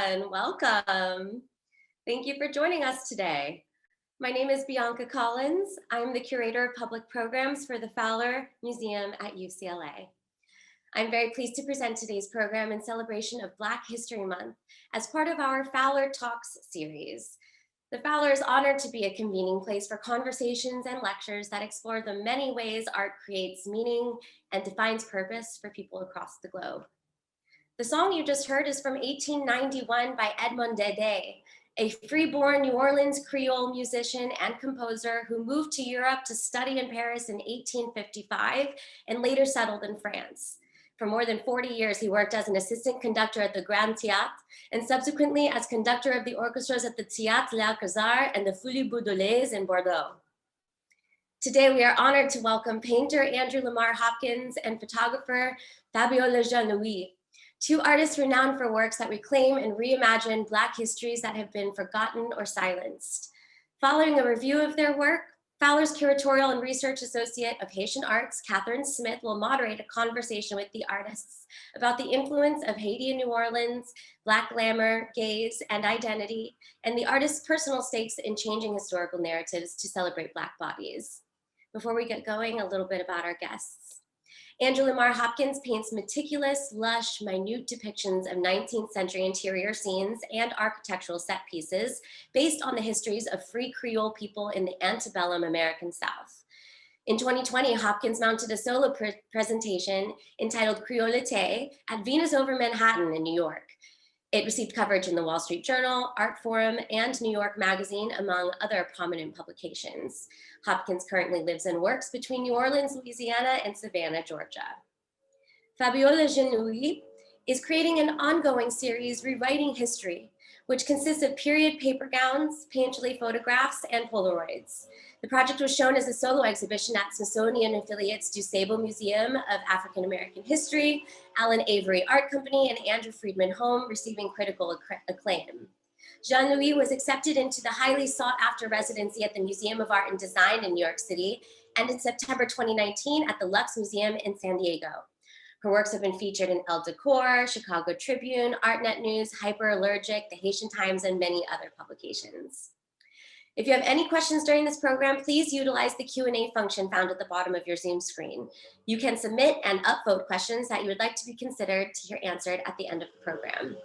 everyone. Welcome. Thank you for joining us today. My name is Bianca Collins. I'm the curator of public programs for the Fowler Museum at UCLA. I'm very pleased to present today's program in celebration of Black History Month as part of our Fowler Talks series. The Fowler is honored to be a convening place for conversations and lectures that explore the many ways art creates meaning and defines purpose for people across the globe. The song you just heard is from 1891 by Edmond Dede, a freeborn New Orleans Creole musician and composer who moved to Europe to study in Paris in 1855 and later settled in France. For more than 40 years, he worked as an assistant conductor at the Grand Théâtre and subsequently as conductor of the orchestras at the Théâtre l'Alcazar and the Folies Baudelaises in Bordeaux. Today, we are honored to welcome painter Andrew LaMar Hopkins and photographer Fabiola Jean-Louis, two artists renowned for works that reclaim and reimagine Black histories that have been forgotten or silenced. Following a review of their work, Fowler's Curatorial and Research Associate of Haitian Arts, Katherine Smith, will moderate a conversation with the artists about the influence of Haiti and New Orleans, Black glamour, gaze, and identity, and the artist's personal stakes in changing historical narratives to celebrate Black bodies. Before we get going, a little bit about our guests. Andrew LaMar Hopkins paints meticulous, lush, minute depictions of 19th century interior scenes and architectural set pieces based on the histories of free Creole people in the antebellum American South. In 2020, Hopkins mounted a solo presentation entitled Créolité at Venus Over Manhattan in New York. It received coverage in the Wall Street Journal, Artforum, and New York Magazine, among other prominent publications. Hopkins currently lives and works between New Orleans, Louisiana, and Savannah, Georgia. Fabiola Jean-Louis is creating an ongoing series, Rewriting History, which consists of period paper gowns, painterly photographs, and Polaroids. The project was shown as a solo exhibition at Smithsonian Affiliates du Sable Museum of African American History, Allen Avery Art Company, and Andrew Friedman Home, receiving critical acclaim. Jean-Louis was accepted into the highly sought after residency at the Museum of Art and Design in New York City, and in September 2019 at the Lux Museum in San Diego. Her works have been featured in Elle Decor, Chicago Tribune, ArtNet News, Hyperallergic, The Haitian Times, and many other publications. If you have any questions during this program, please utilize the Q&A function found at the bottom of your Zoom screen. You can submit and upvote questions that you would like to be considered to hear answered at the end of the program.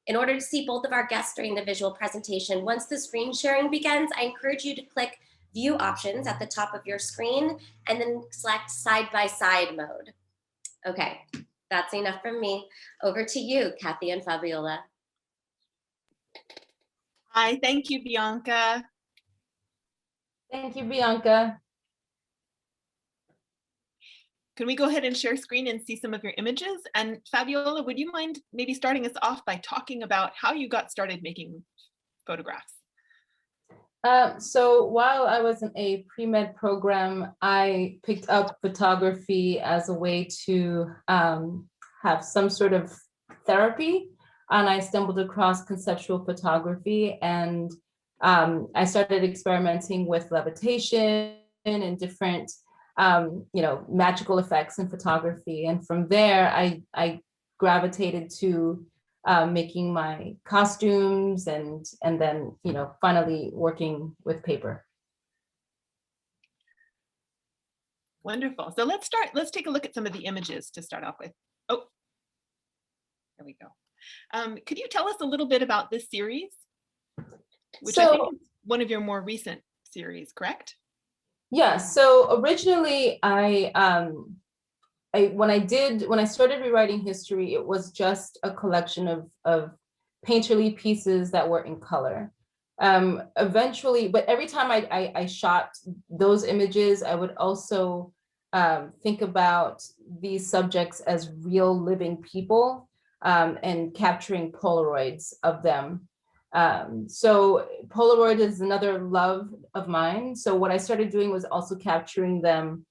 In order to see both of our guests during the visual presentation, once the screen sharing begins, I encourage you to click View Options at the top of your screen and then select Side-by-Side mode. Okay, that's enough from me. Over to you, Kathy and Fabiola. Hi, thank you, Bianca. Thank you, Bianca. Can we go ahead and share screen and see some of your images? And Fabiola, would you mind maybe starting us off by talking about how you got started making photographs? So while I was in a pre-med program, I picked up photography as a way to have some sort of therapy. And I stumbled across conceptual photography, and I started experimenting with levitation and different magical effects in photography. And from there, I gravitated to making my costumes and then, finally working with paper. Wonderful. So let's take a look at some of the images to start off with. Oh, there we go. Could you tell us a little bit about this series? Which I think is one of your more recent series, correct? Yeah, so originally when I started rewriting history, it was just a collection of painterly pieces that were in color. Eventually, but every time I shot those images, I would also think about these subjects as real living people and capturing Polaroids of them. So Polaroid is another love of mine. So what I started doing was also capturing them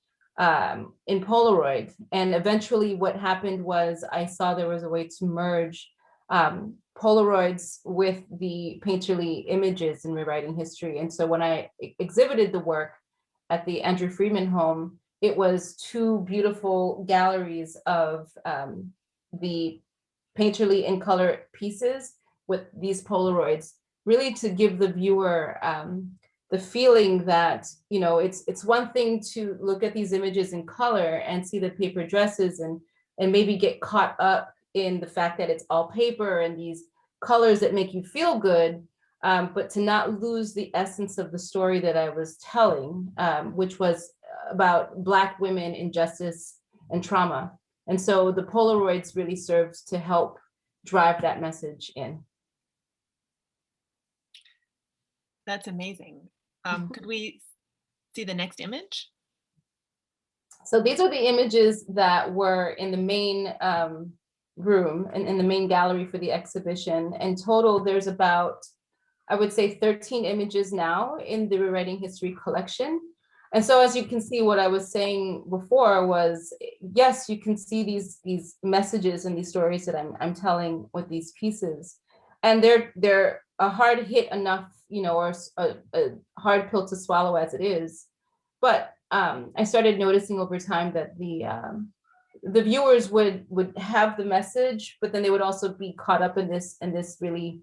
in Polaroid. And eventually what happened was I saw there was a way to merge Polaroids with the painterly images in rewriting history. And so when I exhibited the work at the Andrew Friedman Home, it was two beautiful galleries of the painterly in color pieces with these Polaroids, really to give the viewer the feeling that, you know, it's one thing to look at these images in color and see the paper dresses and maybe get caught up in the fact that it's all paper and these colors that make you feel good, but to not lose the essence of the story that I was telling, which was about Black women, injustice, and trauma. And so the Polaroids really serves to help drive that message in. That's amazing. Could we see the next image? So these are the images that were in the main room and in the main gallery for the exhibition. In total, there's about, I would say, 13 images now in the Rewriting History collection. And so as you can see, what I was saying before was, yes, you can see these messages and these stories that I'm telling with these pieces. And they're a hard hit enough, you know, or a hard pill to swallow as it is. But I started noticing over time that the viewers would have the message, but then they would also be caught up in this really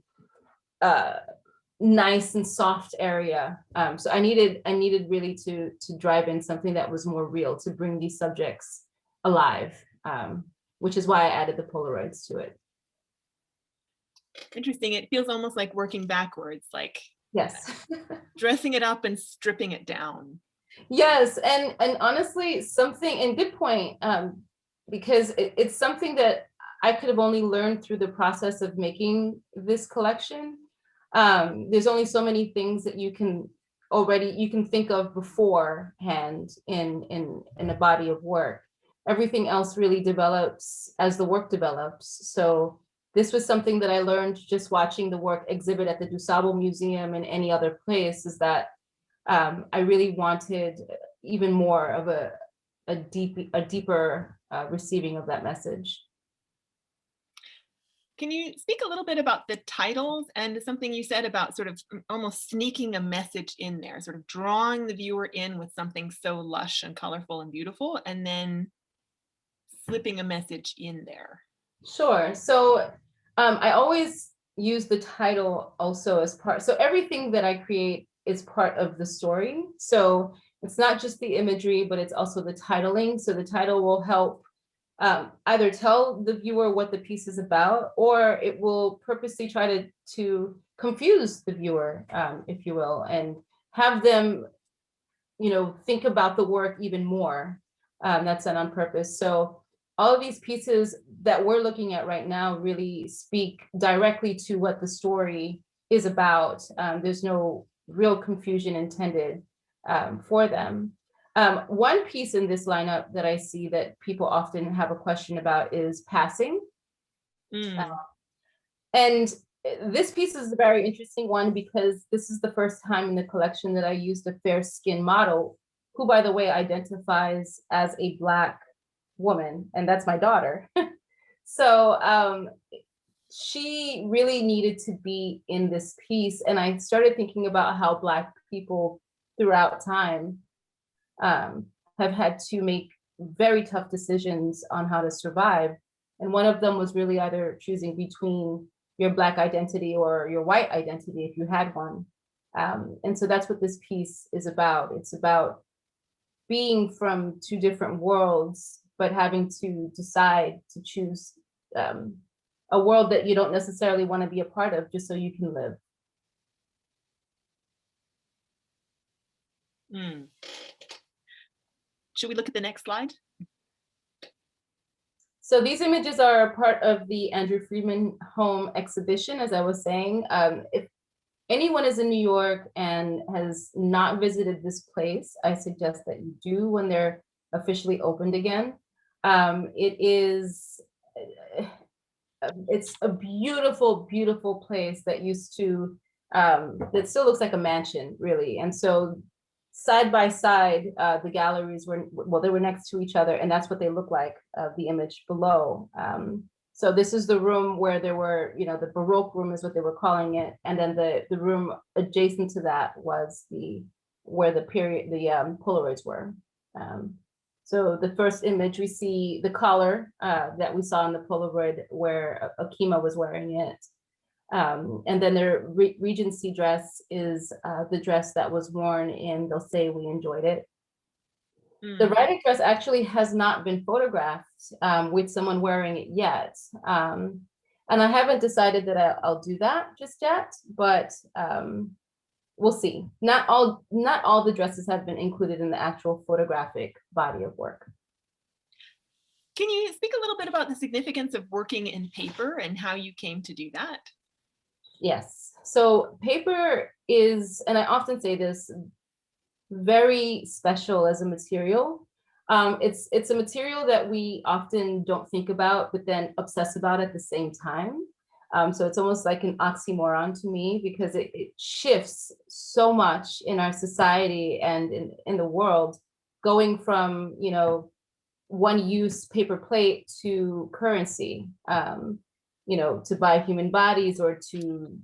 nice and soft area. So I needed really to drive in something that was more real, to bring these subjects alive, which is why I added the Polaroids to it. Interesting. It feels almost like working backwards, like Yes. dressing it up and stripping it down. Yes, and honestly, something, and good point, because it's something that I could have only learned through the process of making this collection. There's only so many things that you can think of beforehand in a body of work. Everything else really develops as the work develops. So this was something that I learned just watching the work exhibit at the DuSable Museum and any other place, is that I really wanted even more of a deeper receiving of that message. Can you speak a little bit about the titles and something you said about sort of almost sneaking a message in there, sort of drawing the viewer in with something so lush and colorful and beautiful, and then slipping a message in there? Sure. So I always use the title also as part. So everything that I create is part of the story. So it's not just the imagery, but it's also the titling. So the title will help either tell the viewer what the piece is about, or it will purposely try to confuse the viewer, if you will, and have them, you know, think about the work even more. That's done on purpose. So all of these pieces that we're looking at right now really speak directly to what the story is about. There's no real confusion intended for them. One piece in this lineup that I see that people often have a question about is passing. And this piece is a very interesting one because this is the first time in the collection that I used a fair skin model, who, by the way, identifies as a Black woman, and that's my daughter. So she really needed to be in this piece. And I started thinking about how Black people throughout time have had to make very tough decisions on how to survive. And one of them was really either choosing between your Black identity or your white identity, if you had one. And so that's what this piece is about. It's about being from two different worlds, but having to decide to choose a world that you don't necessarily want to be a part of just so you can live. Should we look at the next slide? So these images are a part of the Andrew Friedman Home exhibition, as I was saying. If anyone is in New York and has not visited this place, I suggest that you do when they're officially opened again. It's a beautiful, beautiful place that used to, that still looks like a mansion, really. And so side by side, the galleries were, well, they were next to each other, and that's what they look like, the image below. So this is the room where there were, you know, the Baroque room is what they were calling it. And then the room adjacent to that was where the Polaroids were. So the first image, we see the collar that we saw in the Polaroid where Akima was wearing it. And then their Regency dress is the dress that was worn in They'll Say We Enjoyed It. The riding dress actually has not been photographed with someone wearing it yet. And I haven't decided that I'll do that just yet, but we'll see. Not all the dresses have been included in the actual photographic body of work. Can you speak a little bit about the significance of working in paper and how you came to do that? Yes. So paper is, and I often say this, very special as a material. It's a material that we often don't think about, but then obsess about at the same time. So it's almost like an oxymoron to me, because it shifts so much in our society and in the world, going from, you know, one use paper plate to currency, you know, to buy human bodies, or to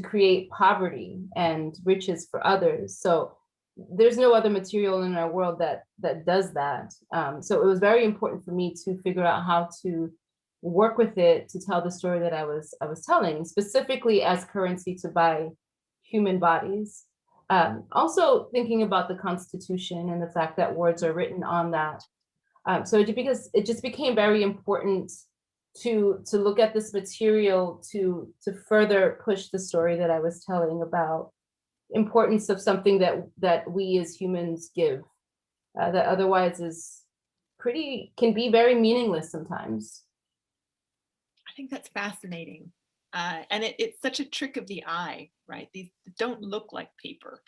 create poverty and riches for others. So there's no other material in our world that does that. So it was very important for me to figure out how to work with it to tell the story that I was telling, specifically as currency to buy human bodies. Also thinking about the Constitution and the fact that words are written on that. So because it just became very important to look at this material to further push the story that I was telling about importance of something that we as humans give, that otherwise can be very meaningless sometimes. I think that's fascinating. And it's such a trick of the eye, right? These don't look like paper.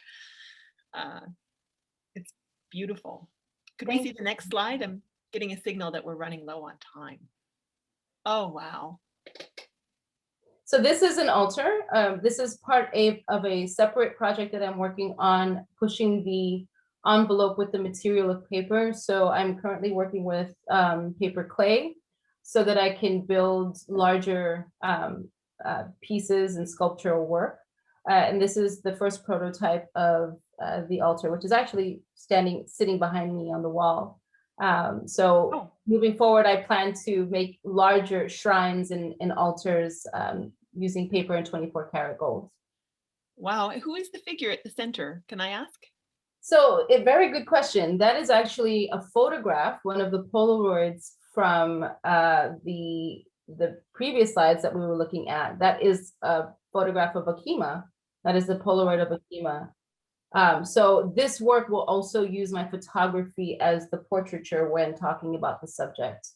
It's beautiful. Could we see the next slide? I'm getting a signal that we're running low on time. Oh, wow. So this is an altar. This is part of a separate project that I'm working on, pushing the envelope with the material of paper. So I'm currently working with paper clay so that I can build larger pieces and sculptural work. And this is the first prototype of the altar, which is actually sitting behind me on the wall. Moving forward, I plan to make larger shrines and altars using paper and 24 karat gold. Wow, who is the figure at the center? Can I ask? So a very good question. That is actually a photograph, one of the Polaroids from the previous slides that we were looking at. That is a photograph of Akima. That is the Polaroid of Akima. So this work will also use my photography as the portraiture when talking about the subject,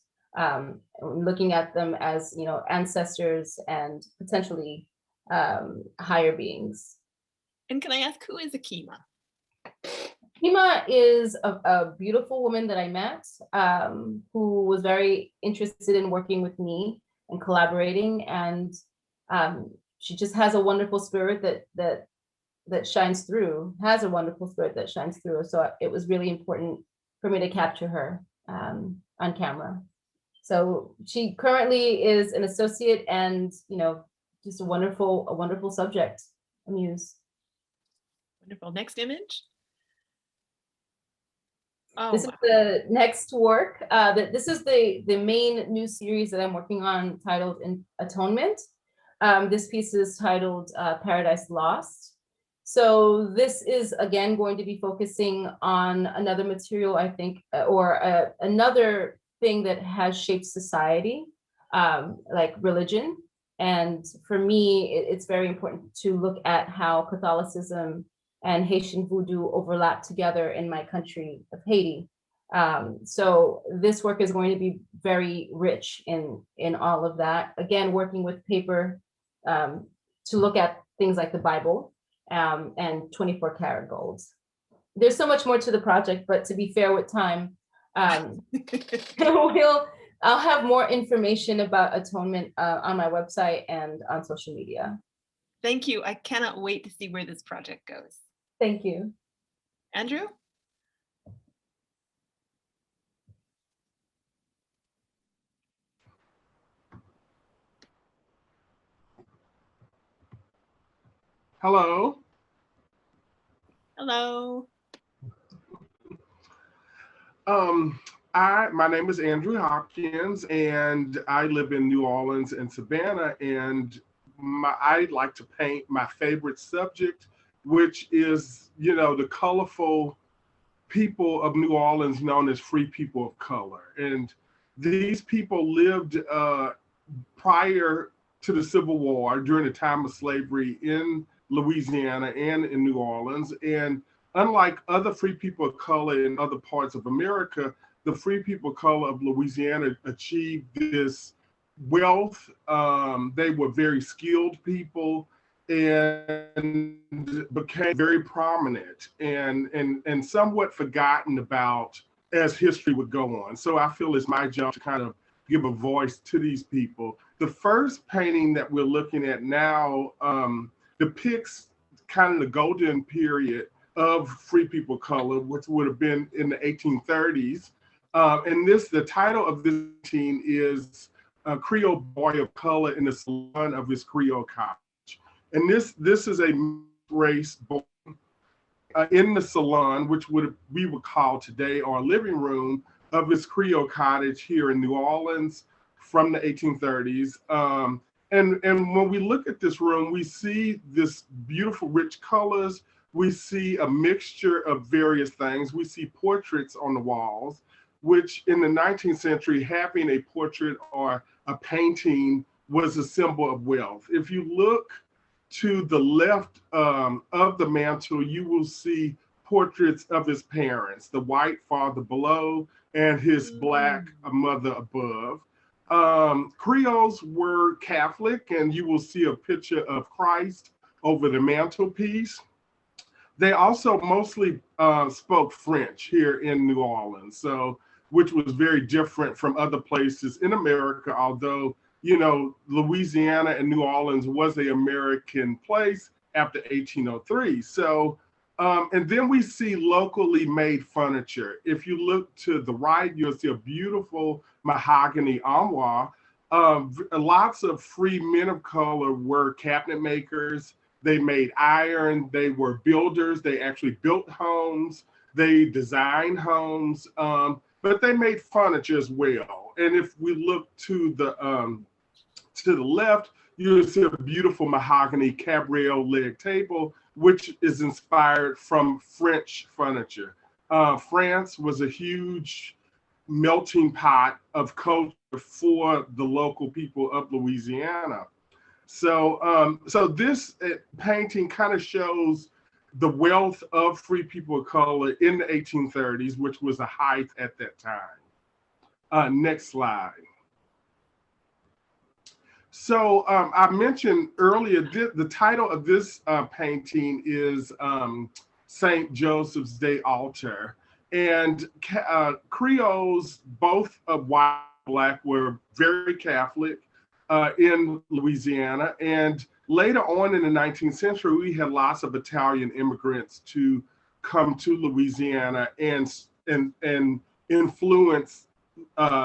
looking at them as, you know, ancestors and potentially higher beings. And can I ask, who is Akima? Akima is a beautiful woman that I met, who was very interested in working with me and collaborating, and she just has a wonderful spirit that shines through, has a wonderful spirit that shines through. So it was really important for me to capture her on camera. So she currently is an associate and, you know, just a wonderful subject, a muse. Wonderful. Next image. Oh, this is the next work. This is the main new series that I'm working on, titled Atonement. This piece is titled Paradise Lost. So this is again going to be focusing on another material, I think, or another thing that has shaped society, like religion. And for me, it's very important to look at how Catholicism and Haitian voodoo overlap together in my country of Haiti. So this work is going to be very rich in all of that. Again, working with paper to look at things like the Bible and 24 karat gold. There's so much more to the project, but to be fair with time, I'll have more information about Atonement on my website and on social media. Thank you. I cannot wait to see where this project goes. Thank you. Andrew? Hello. Hello. My name is Andrew Hopkins, and I live in New Orleans and Savannah, and I like to paint my favorite subject, which is, the colorful people of New Orleans known as free people of color. And these people lived prior to the Civil War during the time of slavery in Louisiana and in New Orleans. And unlike other free people of color in other parts of America, the free people of color of Louisiana achieved this wealth. They were very skilled people and became very prominent and somewhat forgotten about as history would go on. So I feel it's my job to kind of give a voice to these people. The first painting that we're looking at now depicts kind of the golden period of free people of color, which would have been in the 1830s. And the title of this painting is a Creole Boy of Color in the Salon of his Creole Cottage. And this is a race born in the salon, which we would call today our living room of his Creole Cottage here in New Orleans from the 1830s. And when we look at this room, we see this beautiful, rich colors. We see a mixture of various things. We see portraits on the walls, which in the 19th century, having a portrait or a painting was a symbol of wealth. If you look to the left of the mantle, you will see portraits of his parents, the white father below and his black mother above. Creoles were Catholic, and you will see a picture of Christ over the mantelpiece. They also mostly spoke French here in New Orleans, which was very different from other places in America, although Louisiana and New Orleans was an American place after 1803. So, and then we see locally made furniture. If you look to the right, you'll see a beautiful mahogany armoire. Lots of free men of color were cabinet makers. They made iron. They were builders. They actually built homes. They designed homes, but they made furniture as well. And if we look to the left, you'll see a beautiful mahogany cabriole leg table, which is inspired from French furniture. France was a huge melting pot of culture for the local people of Louisiana. So, so this painting kind of shows the wealth of free people of color in the 1830s, which was a height at that time. Next slide. So I mentioned earlier, the title of this painting is St. Joseph's Day Altar. And Creoles, both white and black, were very Catholic in Louisiana. And later on in the 19th century, we had lots of Italian immigrants to come to Louisiana and influence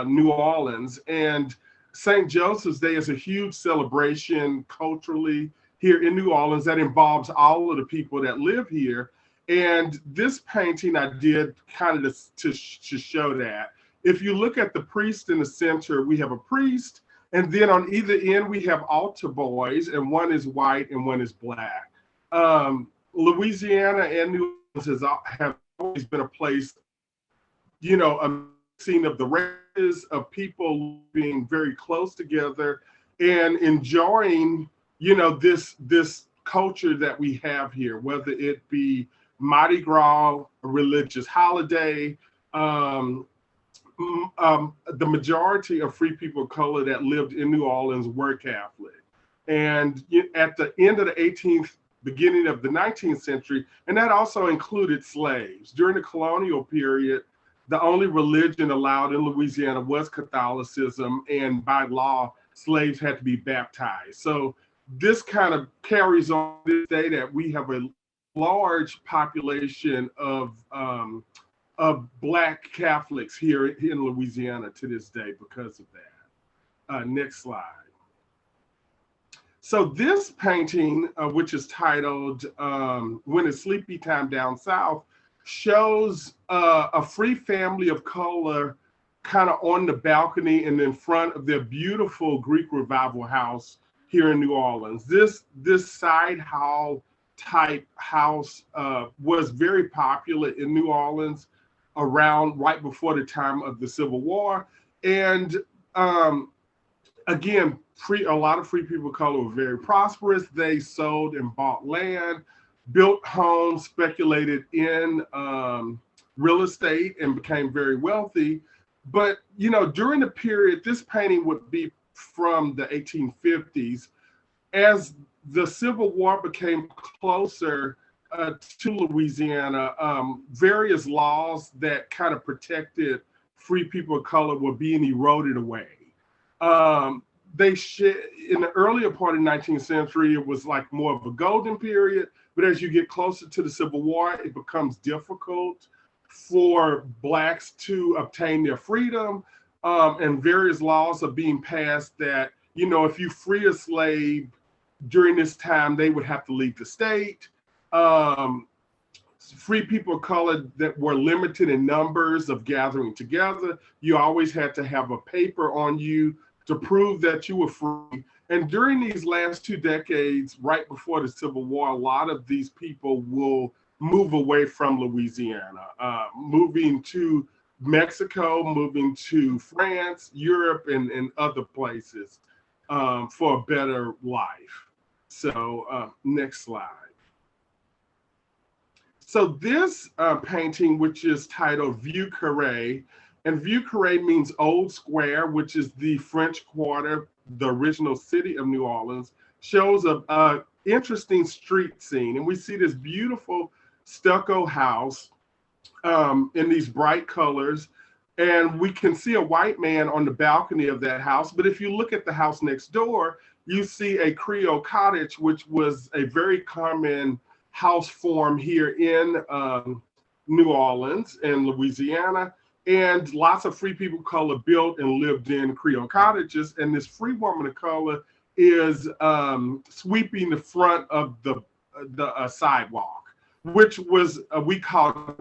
New Orleans. And St. Joseph's Day is a huge celebration culturally here in New Orleans that involves all of the people that live here. And this painting I did kind of to show that. If you look at the priest in the center, we have a priest, and then on either end we have altar boys, and one is white and one is black. Louisiana and New Orleans have always been a place, a scene of the races, of people being very close together and enjoying, this culture that we have here, whether it be Mardi Gras, a religious holiday. The majority of free people of color that lived in New Orleans were Catholic. And at the end of the 18th, beginning of the 19th century, and that also included slaves. During the colonial period, the only religion allowed in Louisiana was Catholicism, and by law, slaves had to be baptized. So this kind of carries on this day that we have a large population of Black Catholics here in Louisiana to this day because of that. Next slide. So this painting, which is titled When It's Sleepy Time Down South, shows a free family of color kind of on the balcony and in front of their beautiful Greek Revival house here in New Orleans. This side hall type house was very popular in New Orleans around right before the time of the Civil War. And again, a lot of free people of color were very prosperous. They sold and bought land, built homes, speculated in real estate, and became very wealthy. But, you know, during the period, this painting would be from the 1850s. As the Civil War became closer to Louisiana, various laws that kind of protected free people of color were being eroded away. In the earlier part of the 19th century, it was like more of a golden period. But as you get closer to the Civil War, it becomes difficult for Blacks to obtain their freedom. And various laws are being passed that, you know, if you free a slave during this time, they would have to leave the state. Free people of color that were limited in numbers of gathering together. You always had to have a paper on you to prove that you were free. And during these last 2 decades, right before the Civil War, a lot of these people will move away from Louisiana, moving to Mexico, moving to France, Europe, and other places for a better life. So next slide. So this painting, which is titled Vieux Carré, and Vieux Carré means old square, which is the French Quarter, the original city of New Orleans, shows a interesting street scene. And we see this beautiful stucco house in these bright colors. And we can see a white man on the balcony of that house. But if you look at the house next door, you see a Creole cottage, which was a very common house form here in New Orleans and Louisiana. And lots of free people of color built and lived in Creole cottages. And this free woman of color is sweeping the front of the sidewalk, which was, we call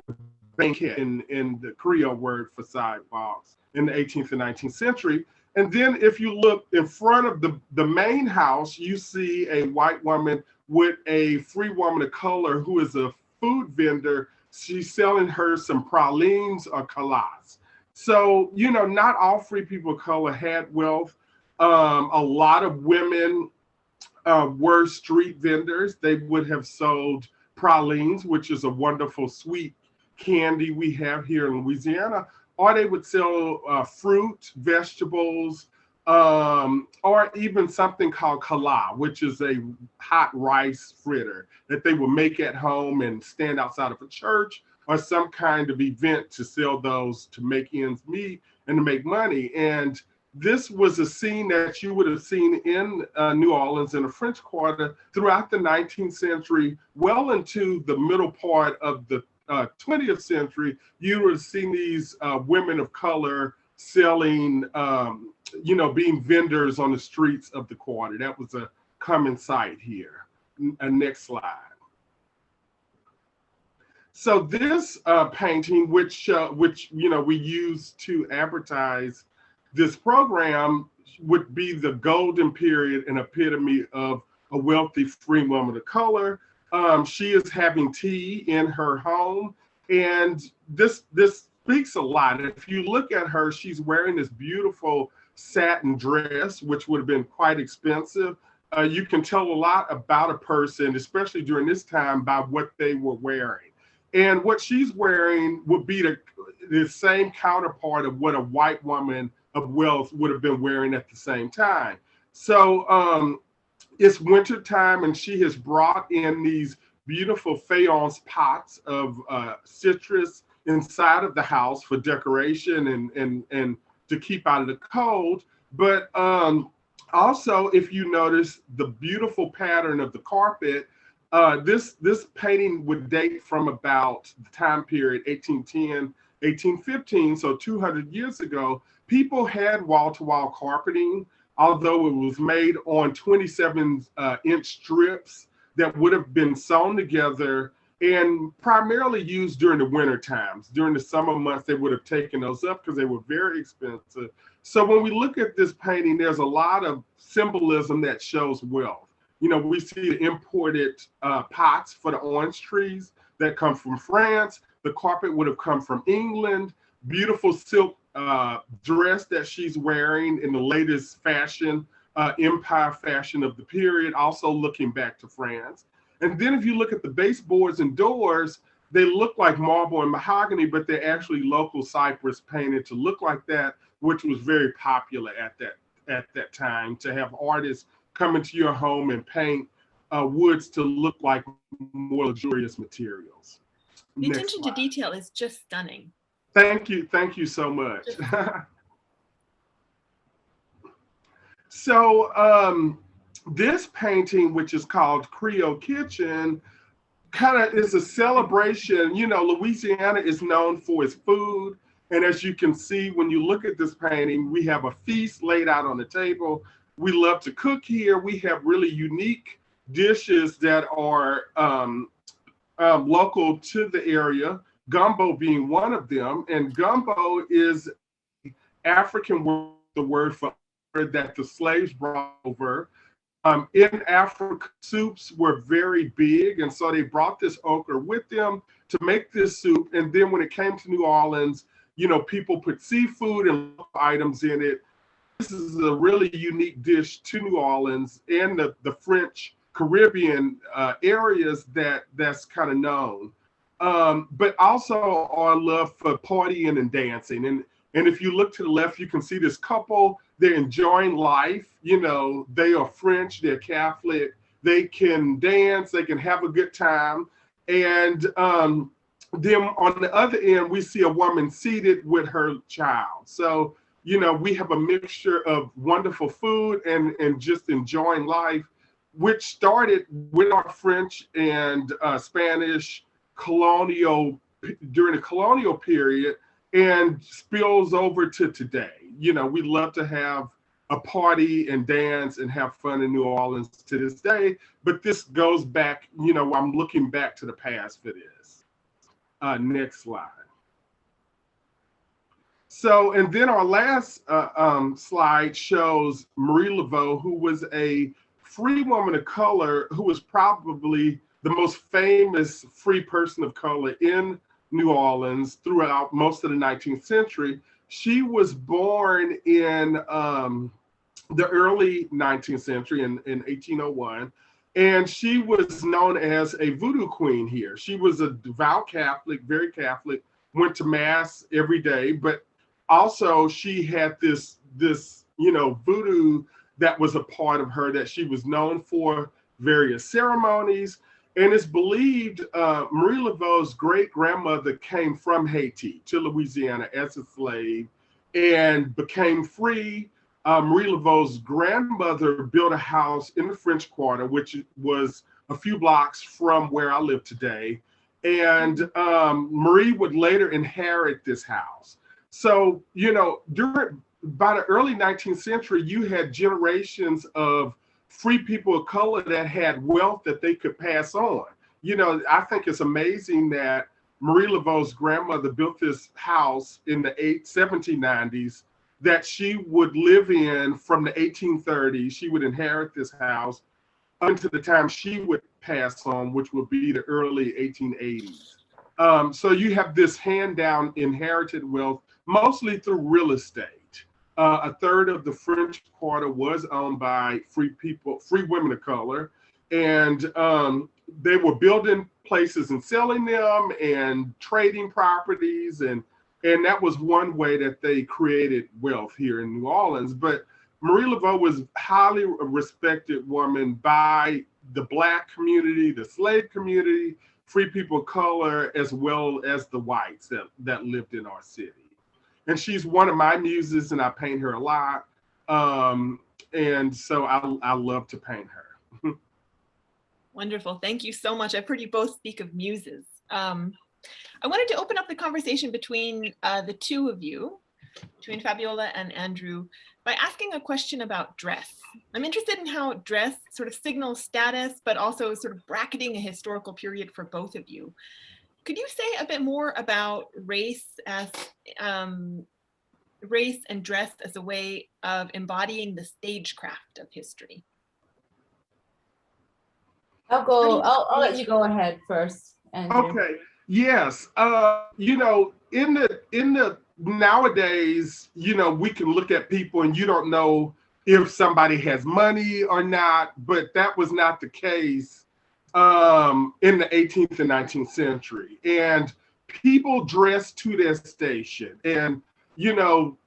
banquette in the Creole word for sidewalks in the 18th and 19th century. And then if you look in front of the main house, you see a white woman with a free woman of color who is a food vendor. She's selling her some pralines or calas. So, you know, not all free people of color had wealth. A lot of women were street vendors. They would have sold pralines, which is a wonderful sweet candy we have here in Louisiana, or they would sell fruit, vegetables, or even something called kala, which is a hot rice fritter that they would make at home and stand outside of a church or some kind of event to sell those to make ends meet and to make money. And this was a scene that you would have seen in New Orleans in the French Quarter throughout the 19th century, well into the middle part of the 20th century. You would have seen these women of color selling, you know, being vendors on the streets of the quarter. That was a common sight here. Next slide. So this painting, which you know we use to advertise this program, would be the golden period and epitome of a wealthy free woman of color. She is having tea in her home, and this speaks a lot. If you look at her, she's wearing this beautiful satin dress, which would have been quite expensive. You can tell a lot about a person, especially during this time, by what they were wearing. And what she's wearing would be the same counterpart of what a white woman of wealth would have been wearing at the same time. So it's winter time, and she has brought in these beautiful faience pots of citrus inside of the house for decoration and to keep out of the cold. But also, if you notice the beautiful pattern of the carpet, this painting would date from about the time period 1810, 1815, so 200 years ago. People had wall-to-wall carpeting, although it was made on 27-inch strips that would have been sewn together. and primarily used during the winter times. During the summer months, they would have taken those up because they were very expensive. So when we look at this painting, there's a lot of symbolism that shows wealth. You know, we see the imported pots for the orange trees that come from France. The carpet would have come from England. Beautiful silk dress that she's wearing in the latest fashion, empire fashion of the period, also looking back to France. And then if you look at the baseboards and doors, they look like marble and mahogany, but they're actually local cypress painted to look like that, which was very popular at that time, to have artists come into your home and paint woods to look like more luxurious materials. The attention to detail is just stunning. Thank you so much. So this painting, which is called Creole Kitchen, kind of is a celebration. You know, Louisiana is known for its food. And as you can see, when you look at this painting, we have a feast laid out on the table. We love to cook here. We have really unique dishes that are local to the area, gumbo being one of them. And gumbo is African word, the word for that the slaves brought over. In Africa, soups were very big, and so they brought this okra with them to make this soup. And then when it came to New Orleans, you know, people put seafood and items in it. This is a really unique dish to New Orleans and the French Caribbean areas that's kind of known. But also our love for partying and dancing. And if you look to the left, you can see this couple. They're enjoying life. You know, they are French, they're Catholic, they can dance, they can have a good time. And then on the other end, we see a woman seated with her child. So, you know, we have a mixture of wonderful food and just enjoying life, which started with our French and Spanish colonial, during the colonial period, and spills over to today. You know, we love to have a party and dance and have fun in New Orleans to this day, but this goes back, you know, I'm looking back to the past for this. Next slide. So, and then our last slide shows Marie Laveau, who was a free woman of color, who was probably the most famous free person of color in New Orleans throughout most of the 19th century. She was born in the early 19th century in 1801, and she was known as a voodoo queen here. She was a devout Catholic, very Catholic, went to mass every day, but also she had this you know, voodoo that was a part of her, that she was known for various ceremonies. And it's believed Marie Laveau's great-grandmother came from Haiti to Louisiana as a slave and became free. Marie Laveau's grandmother built a house in the French Quarter, which was a few blocks from where I live today. And Marie would later inherit this house. So, you know, by the early 19th century, you had generations of free people of color that had wealth that they could pass on. You know, I think it's amazing that Marie Laveau's grandmother built this house in the 1790s that she would live in from the 1830s. She would inherit this house until the time she would pass on, which would be the early 1880s. So you have this hand-down inherited wealth, mostly through real estate. A third of the French Quarter was owned by free women of color, and they were building places and selling them and trading properties, and that was one way that they created wealth here in New Orleans. But Marie Laveau was a highly respected woman by the Black community, the slave community, free people of color, as well as the whites that lived in our city. And she's one of my muses, and I paint her a lot. And so I love to paint her. Wonderful. Thank you so much. I've heard you both speak of muses. I wanted to open up the conversation between the two of you. between Fabiola and Andrew by asking a question about dress. I'm interested in how dress sort of signals status, but also sort of bracketing a historical period for both of you. Could you say a bit more about race as race and dress as a way of embodying the stagecraft of history? I'll let you go ahead first, Andrew. Okay. Yes. You know, in the nowadays, you know, we can look at people and you don't know if somebody has money or not, but that was not the case in the 18th and 19th century. And people dressed to their station. And, you know,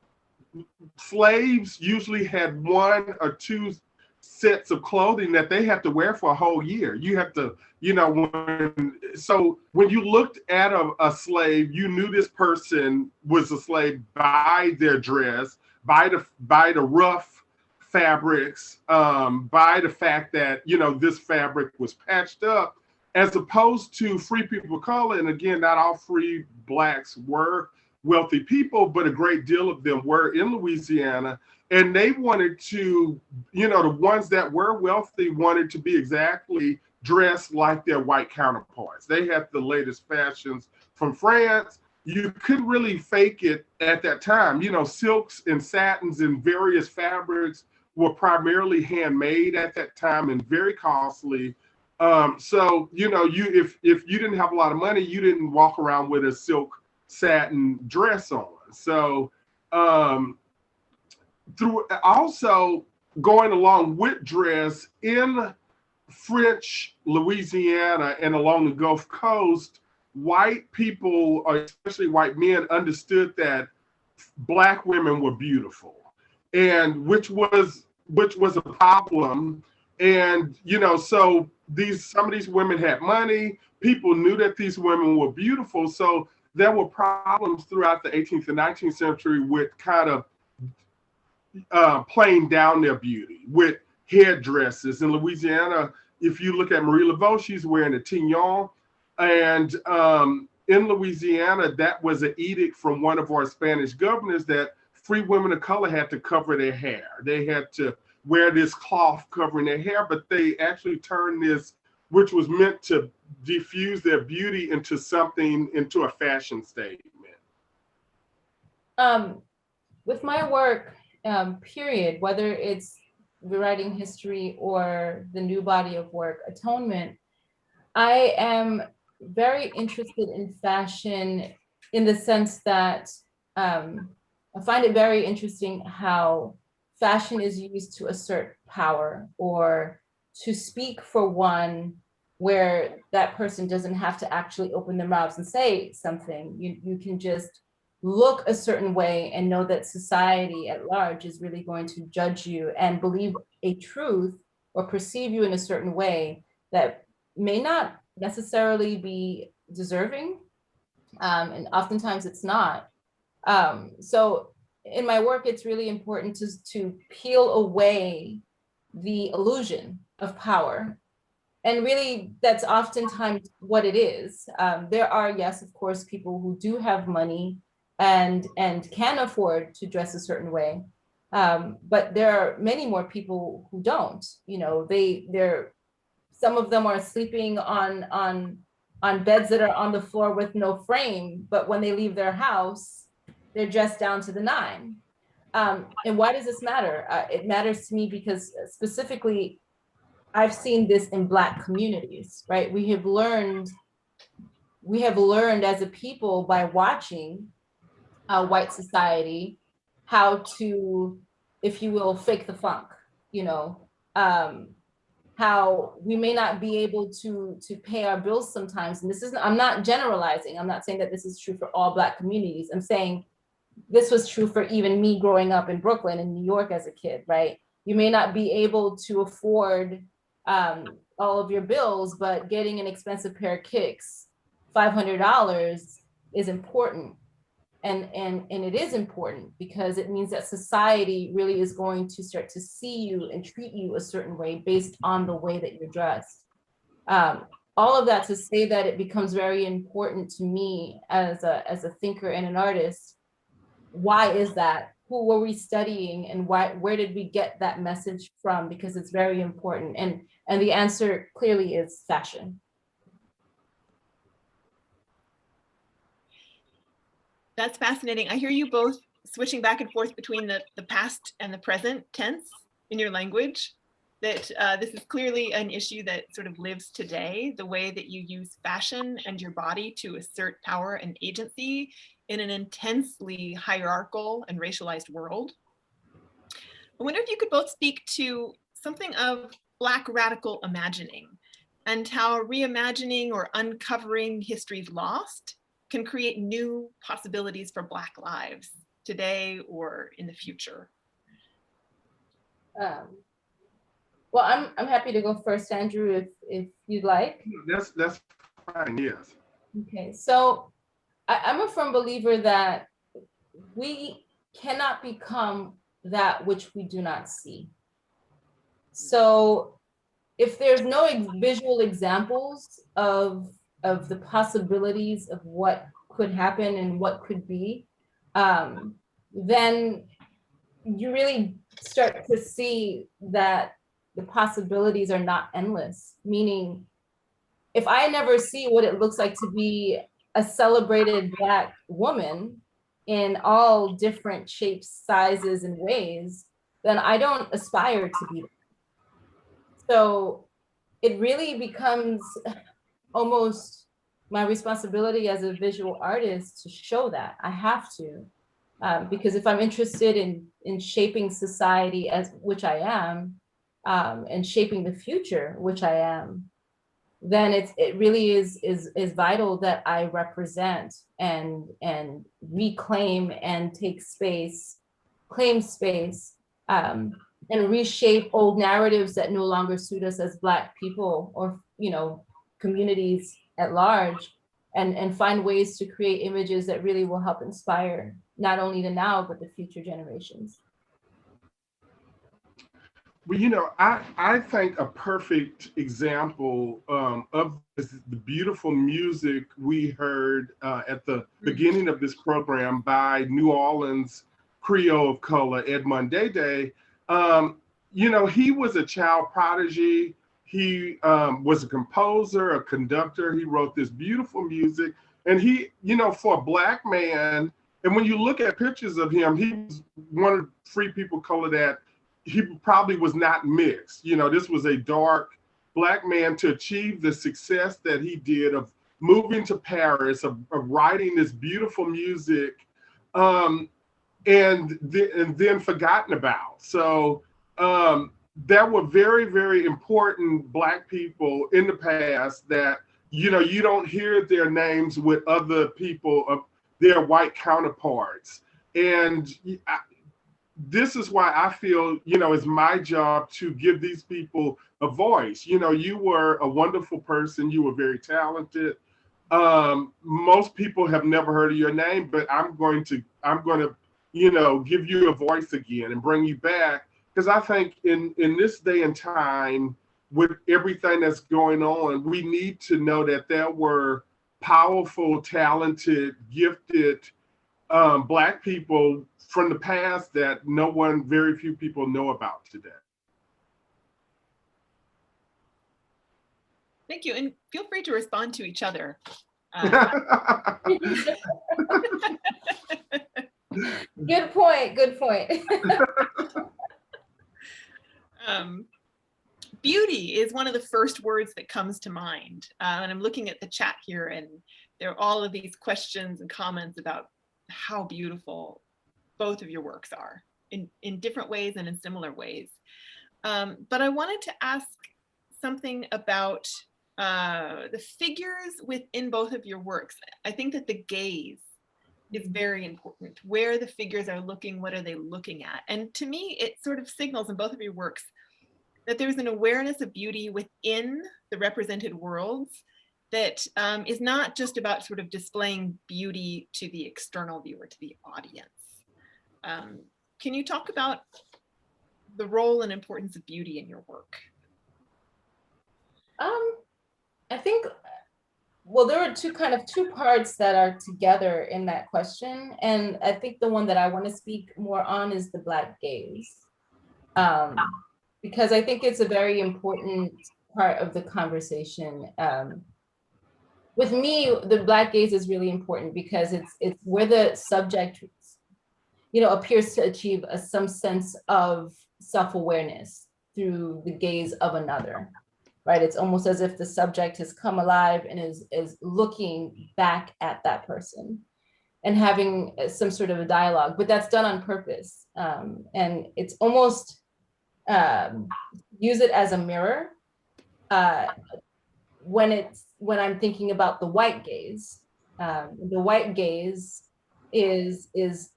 slaves usually had one or two sets of clothing that they have to wear for a whole year. You have to, you know, when you looked at a slave, you knew this person was a slave by their dress, by the rough fabrics, by the fact that, you know, this fabric was patched up, as opposed to free people of color. And again, not all free blacks were wealthy people, but a great deal of them were in Louisiana. And they wanted to, you know, the ones that were wealthy wanted to be exactly dressed like their white counterparts. They had the latest fashions from France. You couldn't really fake it at that time. You know, silks and satins and various fabrics were primarily handmade at that time and very costly. So, you know, if you didn't have a lot of money, you didn't walk around with a silk satin dress on. So, through also going along with dress in French Louisiana and along the Gulf Coast, white people, or especially white men, understood that Black women were beautiful, and which was a problem. And, you know, so some of these women had money. People knew that these women were beautiful. So there were problems throughout the 18th and 19th century with kind of playing down their beauty with hairdresses. In Louisiana, if you look at Marie Laveau, she's wearing a tignon. And in Louisiana, that was an edict from one of our Spanish governors that free women of color had to cover their hair. They had to wear this cloth covering their hair, but they actually turned this, which was meant to diffuse their beauty, into a fashion statement. With my work, period, whether it's rewriting history or the new body of work, Atonement, I am very interested in fashion in the sense that I find it very interesting how fashion is used to assert power or to speak for one, where that person doesn't have to actually open their mouths and say something. You can just look a certain way and know that society at large is really going to judge you and believe a truth or perceive you in a certain way that may not necessarily be deserving. And oftentimes it's not. So in my work, it's really important to peel away the illusion of power. And really, that's oftentimes what it is. There are, yes, of course, people who do have money and can afford to dress a certain way. But there are many more people who don't. You know, some of them are sleeping on beds that are on the floor with no frame, but when they leave their house, they're dressed down to the nine. And why does this matter? It matters to me because specifically, I've seen this in Black communities, right? We have learned as a people by watching white society how to, if you will, fake the funk, you know, how we may not be able to pay our bills sometimes. And I'm not generalizing. I'm not saying that this is true for all Black communities. I'm saying this was true for even me growing up in Brooklyn and New York as a kid, right? You may not be able to afford all of your bills, but getting an expensive pair of kicks, $500, is important. And it is important because it means that society really is going to start to see you and treat you a certain way based on the way that you're dressed. All of that to say that it becomes very important to me as a thinker and an artist why is that? Who were we studying, and where did we get that message from? Because it's very important. And the answer clearly is fashion. That's fascinating. I hear you both switching back and forth between the past and the present tense in your language, that this is clearly an issue that sort of lives today, the way that you use fashion and your body to assert power and agency in an intensely hierarchical and racialized world. I wonder if you could both speak to something of Black radical imagining and how reimagining or uncovering history's lost can create new possibilities for Black lives today or in the future. Well, I'm happy to go first, Andrew, if you'd like. That's fine, yes. Okay, so I'm a firm believer that we cannot become that which we do not see. So if there's no visual examples of the possibilities of what could happen and what could be, then you really start to see that the possibilities are not endless. Meaning, if I never see what it looks like to be a celebrated Black woman in all different shapes, sizes, and ways, then I don't aspire to be that. So it really becomes almost my responsibility as a visual artist to show that. I have to, because if I'm interested in shaping society, as which I am, and shaping the future, which I am, then it really is vital that I represent and reclaim and take space, claim space, and reshape old narratives that no longer suit us as Black people, or communities at large, and find ways to create images that really will help inspire not only the now but the future generations. Well, I think a perfect example of this is the beautiful music we heard at the beginning of this program by New Orleans Creole of color, Edmond Dede. He was a child prodigy. He was a composer, a conductor. He wrote this beautiful music. And he, for a Black man, and when you look at pictures of him, he was one of the free people color that he probably was not mixed. This was a dark Black man to achieve the success that he did of moving to Paris, of writing this beautiful music, and then forgotten about. So there were very, very important Black people in the past that, you don't hear their names with other people of their white counterparts. And this is why I feel, it's my job to give these people a voice. You were a wonderful person. You were very talented. Most people have never heard of your name, but I'm going to, give you a voice again and bring you back. Because I think in this day and time, with everything that's going on, we need to know that there were powerful, talented, gifted Black people from the past that very few people know about today. Thank you, and feel free to respond to each other. Good point. Beauty is one of the first words that comes to mind. And I'm looking at the chat here, and there are all of these questions and comments about how beautiful both of your works are in different ways and in similar ways. But I wanted to ask something about the figures within both of your works. I think that the gaze is very important. Where the figures are looking, what are they looking at? And to me, it sort of signals in both of your works that there's an awareness of beauty within the represented worlds that is not just about sort of displaying beauty to the external viewer, to the audience. Can you talk about the role and importance of beauty in your work? I think Well, there are two parts that are together in that question. And I think the one that I want to speak more on is the Black gaze. Because I think it's a very important part of the conversation. With me, the Black gaze is really important because it's where the subject, appears to achieve some sense of self-awareness through the gaze of another. Right? It's almost as if the subject has come alive and is looking back at that person and having some sort of a dialogue, but that's done on purpose. And it's almost use it as a mirror when I'm thinking about the white gaze. The white gaze is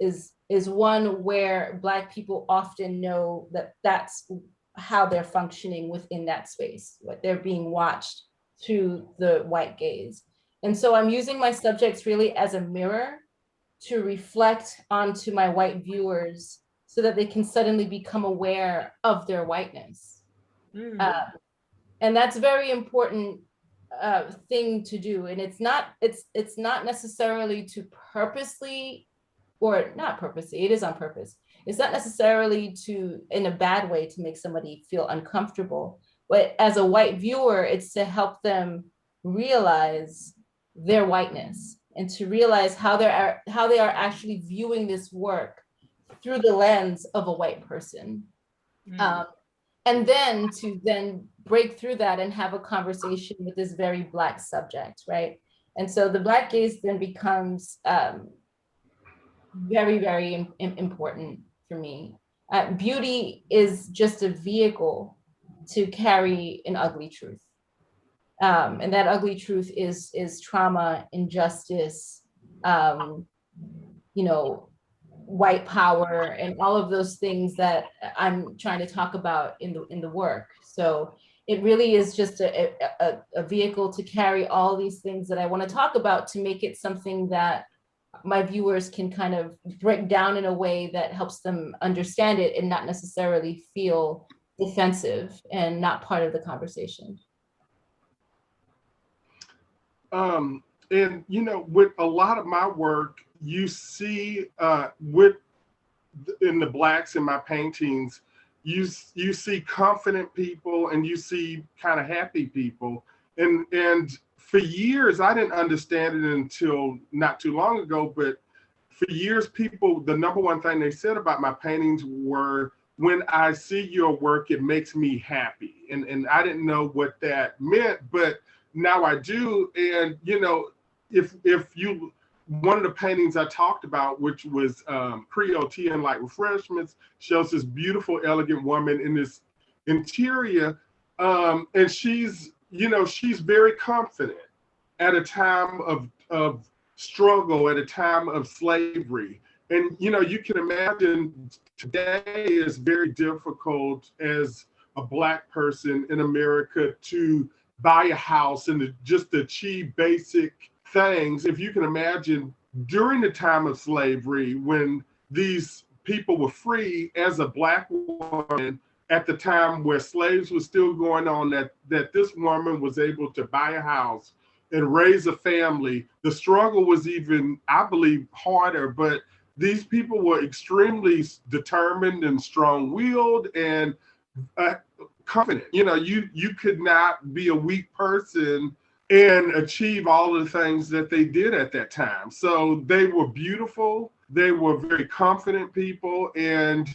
one where Black people often know that that's how they're functioning within that space, what they're being watched through the white gaze. And so I'm using my subjects really as a mirror to reflect onto my white viewers so that they can suddenly become aware of their whiteness. And that's a very important thing to do. And it's not necessarily to purposely, or not purposely, it is on purpose. It's not necessarily to, in a bad way, to make somebody feel uncomfortable, but as a white viewer, it's to help them realize their whiteness and to realize how they are actually viewing this work through the lens of a white person. And then to break through that and have a conversation with this very Black subject, right? And so the Black gaze then becomes very, very important for me. Beauty is just a vehicle to carry an ugly truth. And that ugly truth is trauma, injustice, white power, and all of those things that I'm trying to talk about in the work. So it really is just a vehicle to carry all these things that I want to talk about, to make it something that my viewers can kind of break down in a way that helps them understand it and not necessarily feel defensive and not part of the conversation. And with a lot of my work, you see in the Blacks in my paintings, you see confident people and you see kind of happy people. And for years, I didn't understand it until not too long ago, but for years, people, the number one thing they said about my paintings were, when I see your work, it makes me happy. And I didn't know what that meant, but now I do. And, if you, one of the paintings I talked about, which was Creole Tea and Light Refreshments, shows this beautiful, elegant woman in this interior. And she's very confident at a time of struggle, at a time of slavery. And, you can imagine today is very difficult as a Black person in America to buy a house and to just achieve basic things. If you can imagine during the time of slavery, when these people were free, as a Black woman at the time where slaves were still going on, that this woman was able to buy a house and raise a family. The struggle was even, I believe, harder, but these people were extremely determined and strong-willed and confident. You could not be a weak person and achieve all of the things that they did at that time. So they were beautiful. They were very confident people, and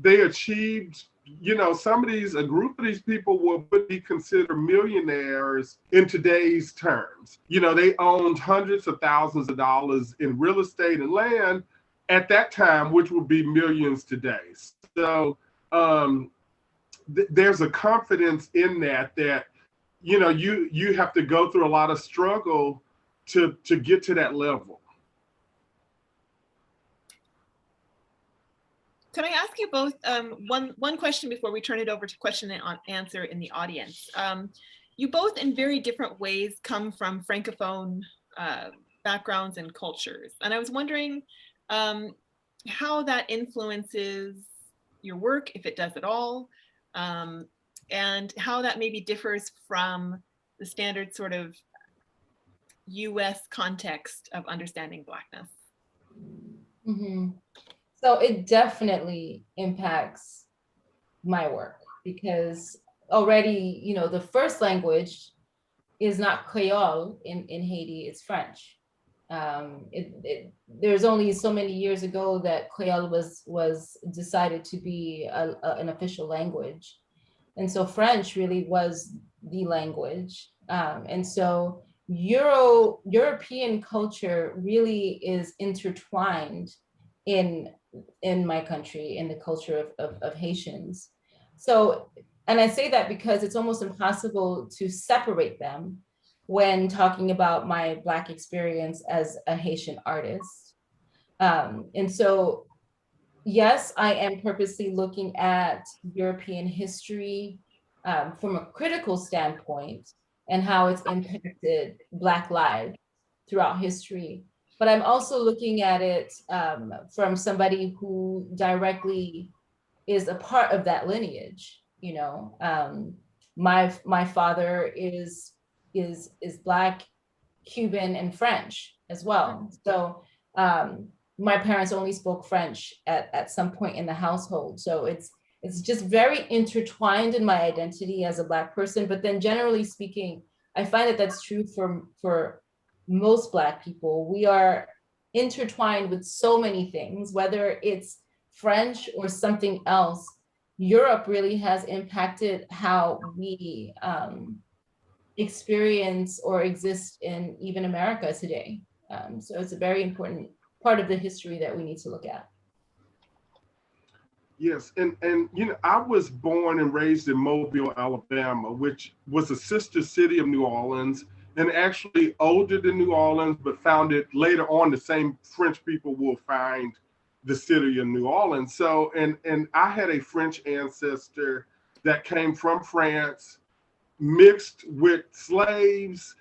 they achieved, a group of these people would be considered millionaires in today's terms. They owned hundreds of thousands of dollars in real estate and land at that time, which would be millions today. So there's a confidence in that you have to go through a lot of struggle to get to that level. Can I ask you both one question before we turn it over to question and answer in the audience? You both, in very different ways, come from Francophone backgrounds and cultures. And I was wondering how that influences your work, if it does at all, and how that maybe differs from the standard sort of US context of understanding Blackness? Mhm. So it definitely impacts my work because already, the first language is not Creole in Haiti, it's French. There's only so many years ago that Creole was decided to be an official language. And so French really was the language. And so European culture really is intertwined in my country, in the culture of Haitians. So, and I say that because it's almost impossible to separate them when talking about my Black experience as a Haitian artist. And so, yes, I am purposely looking at European history from a critical standpoint and how it's impacted Black lives throughout history. But I'm also looking at it from somebody who directly is a part of that lineage. My father is Black, Cuban, and French as well. So my parents only spoke French at some point in the household. So it's just very intertwined in my identity as a Black person. But then generally speaking, I find that that's true for most Black people. We are intertwined with so many things, whether it's French or something else. Europe really has impacted how we experience or exist in even America today. So it's a very important part of the history that we need to look at. Yes, and I was born and raised in Mobile, Alabama, which was a sister city of New Orleans, and actually older than New Orleans, but founded later on. The same French people will find the city of New Orleans. So, and I had a French ancestor that came from France, mixed with slaves,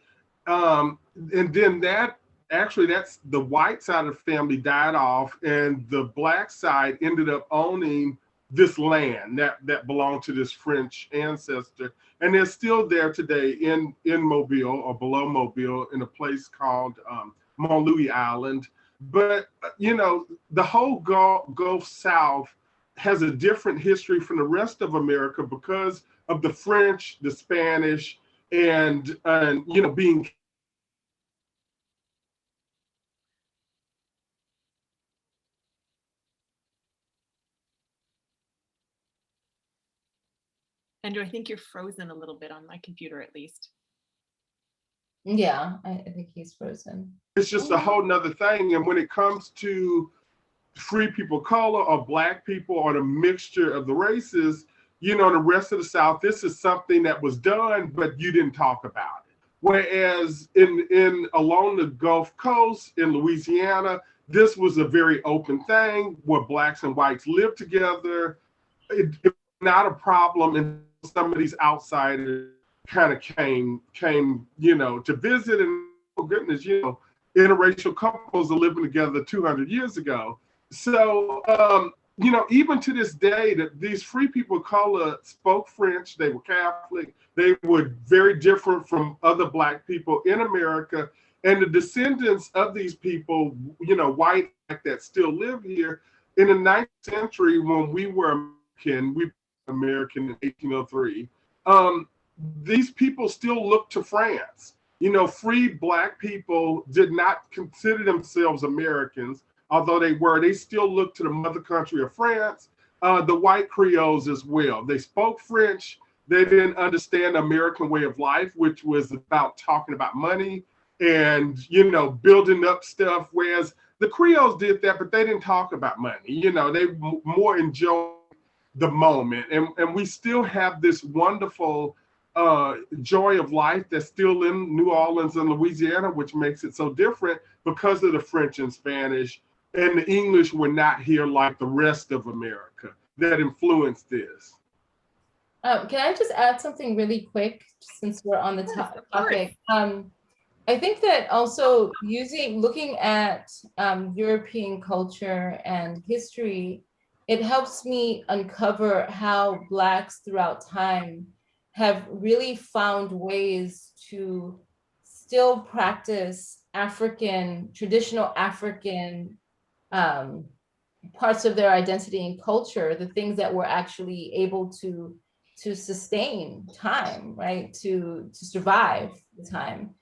and then that's the white side of the family died off, and the Black side ended up owning this land that belonged to this French ancestor, and they're still there today in Mobile or below Mobile in a place called Mont Louis Island. But the whole Gulf South has a different history from the rest of America because of the French, the Spanish, and being. Andrew, I think you're frozen a little bit on my computer, at least. Yeah, I think he's frozen. It's just a whole nother thing. And when it comes to free people of color or Black people or the mixture of the races, the rest of the South, this is something that was done, but you didn't talk about it. Whereas in along the Gulf Coast in Louisiana, this was a very open thing where Blacks and whites lived together. It was not a problem, and some of these outsiders kind of came, to visit, and oh goodness, interracial couples are living together 200 years ago. So, even to this day, that these free people of color spoke French, they were Catholic, they were very different from other Black people in America. And the descendants of these people, white that still live here, in the 19th century, when we were American in 1803, these people still looked to France. Free Black people did not consider themselves Americans, although they still looked to the mother country of France, the white Creoles as well. They spoke French. They didn't understand the American way of life, which was about talking about money and, building up stuff. Whereas the Creoles did that, but they didn't talk about money. They more enjoyed the moment. And we still have this wonderful joy of life that's still in New Orleans and Louisiana, which makes it so different because of the French and Spanish, and the English were not here like the rest of America that influenced this. Can I just add something really quick since we're on the topic? I think that also looking at European culture and history, it helps me uncover how Blacks throughout time have really found ways to still practice traditional African parts of their identity and culture, the things that were actually able to sustain time, right? To survive the time.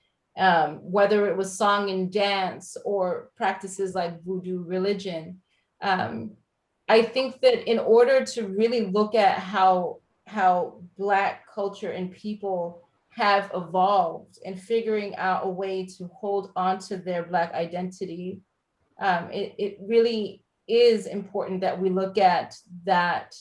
Whether it was song and dance or practices like voodoo religion. I think that in order to really look at how Black culture and people have evolved and figuring out a way to hold on to their Black identity, it really is important that we look at that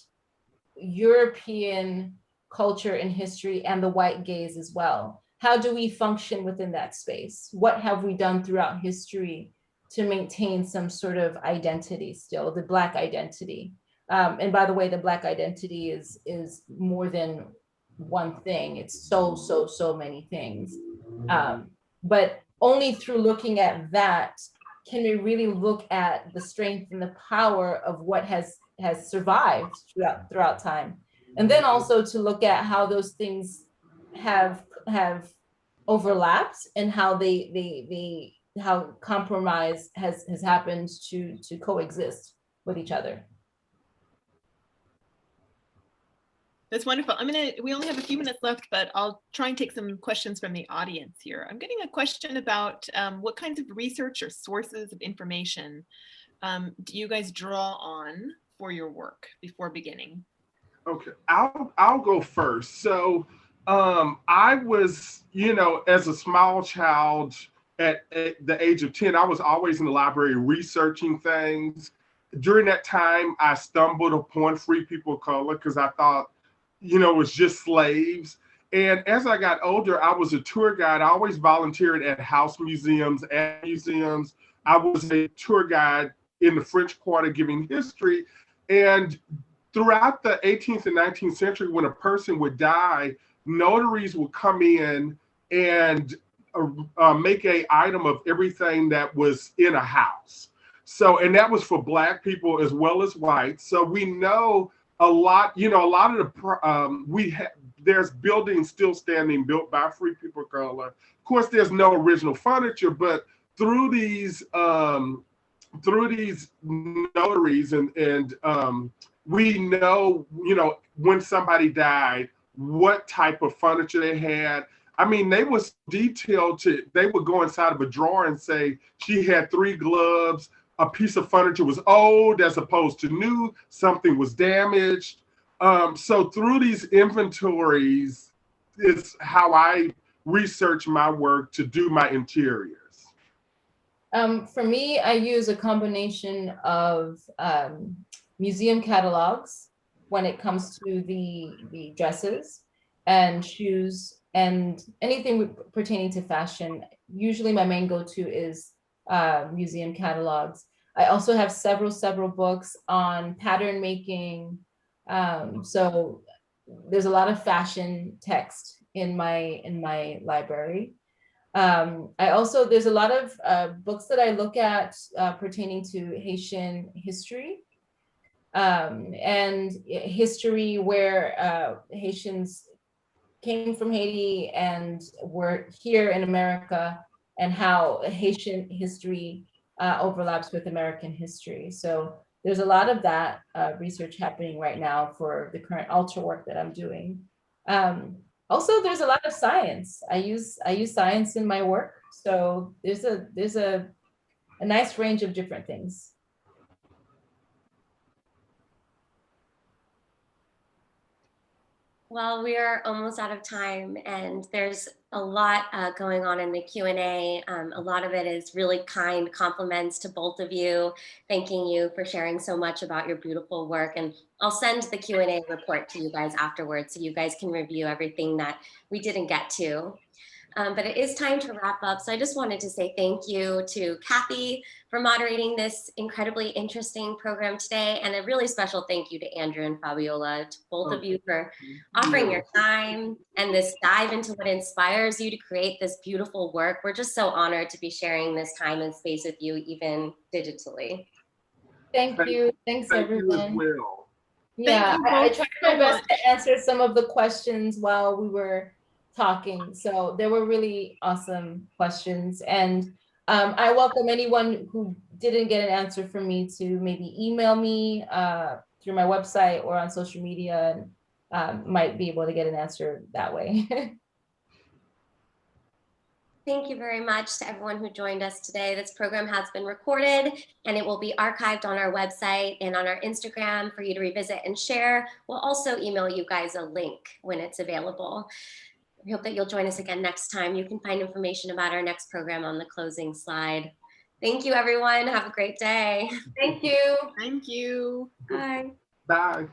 European culture and history and the white gaze as well. How do we function within that space? What have we done throughout history to maintain some sort of identity still, the Black identity? And by the way, the Black identity is more than one thing. It's so many things. But only through looking at that can we really look at the strength and the power of what has survived throughout time. And then also to look at how those things have overlapped and how how compromise has happened to coexist with each other. That's wonderful. We only have a few minutes left, but I'll try and take some questions from the audience here. I'm getting a question about what kinds of research or sources of information do you guys draw on for your work before beginning? Okay, I'll go first. So I was, as a small child at the age of 10, I was always in the library researching things. During that time, I stumbled upon Free People of Color because I thought, it was just slaves. And as I got older, I was a tour guide. I always volunteered at house museums, at museums. I was a tour guide in the French Quarter giving history. And throughout the 18th and 19th century, when a person would die, notaries would come in and make an item of everything that was in a house. So, and that was for Black people as well as white. So we know a lot, a lot of the, there's buildings still standing built by Free People of Color. Of course, there's no original furniture, but through these notaries and we know, when somebody died, what type of furniture they had. I mean, they was detailed they would go inside of a drawer and say she had 3 gloves, a piece of furniture was old as opposed to new, something was damaged. So through these inventories is how I research my work to do my interiors. For me, I use a combination of museum catalogs when it comes to the dresses and shoes and anything pertaining to fashion. Usually my main go-to is museum catalogs. I also have several books on pattern making. So there's a lot of fashion text in my library. There's a lot of books that I look at pertaining to Haitian history and history where Haitians came from Haiti and were here in America, and how Haitian history overlaps with American history. So there's a lot of that research happening right now for the current ultra work that I'm doing. Also, there's a lot of science. I use science in my work. So there's a nice range of different things. Well, we are almost out of time, and there's a lot going on in the Q&A. A lot of it is really kind compliments to both of you, thanking you for sharing so much about your beautiful work. And I'll send the Q&A report to you guys afterwards so you guys can review everything that we didn't get to. But it is time to wrap up. So I just wanted to say thank you to Kathy for moderating this incredibly interesting program today. And a really special thank you to Andrew and Fabiola, to both of you for offering your time and this dive into what inspires you to create this beautiful work. We're just so honored to be sharing this time and space with you, even digitally. Thank you. Thanks, everyone. You as well. Yeah, I tried my best to answer some of the questions while we were talking. So there were really awesome questions. And I welcome anyone who didn't get an answer from me to maybe email me through my website or on social media, and might be able to get an answer that way. Thank you very much to everyone who joined us today. This program has been recorded and it will be archived on our website and on our Instagram for you to revisit and share. We'll also email you guys a link when it's available. We hope that you'll join us again next time. You can find information about our next program on the closing slide. Thank you, everyone. Have a great day. Thank you. Thank you. Bye. Bye.